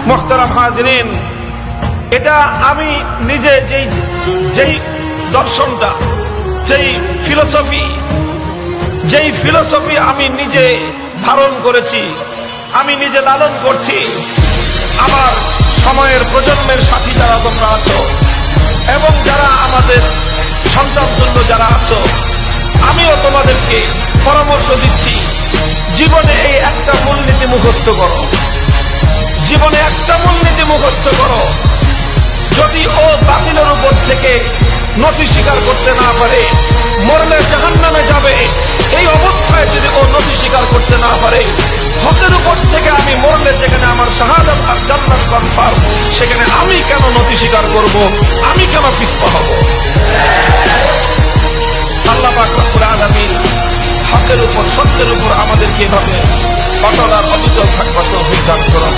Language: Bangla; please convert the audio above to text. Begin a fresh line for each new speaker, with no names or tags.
মুহতারাম হাজিরিন, এটা আমি নিজে যেই দর্শনটা, যেই ফিলোসফি আমি নিজে ধারণ করেছি, আমি নিজে লালন করছি, আমার সময়ের প্রজন্মের সাথী যারা তোমরা আছো এবং যারা আমাদের সন্তান তুল্য যারা আছো, আমিও তোমাদেরকে পরামর্শ দিচ্ছি, জীবনে এই একটা মূলনীতি মুখস্থ করো। জীবনে একটা মূলনীতি মুখস্থ করো, যদি ও বাতিলের উপর থেকে নতি স্বীকার করতে না পারে, মরলে জাহান্নামে যাবে। এই অবস্থায় যদি ও নতি স্বীকার করতে না পারে, হকের উপর থেকে আমি মরলে যেখানে আমার শাহাদাত আর জান্নাত কনফার্ম, সেখানে আমি কেন নতি স্বীকার করব? আমি কেন পিছপা হব? আল্লাহ পাক রব্বুল আলামিন হকের উপর, সত্যের উপর আমাদেরকে এভাবে অটল আর অবিচল থাকবার তৌফিক দান করুন।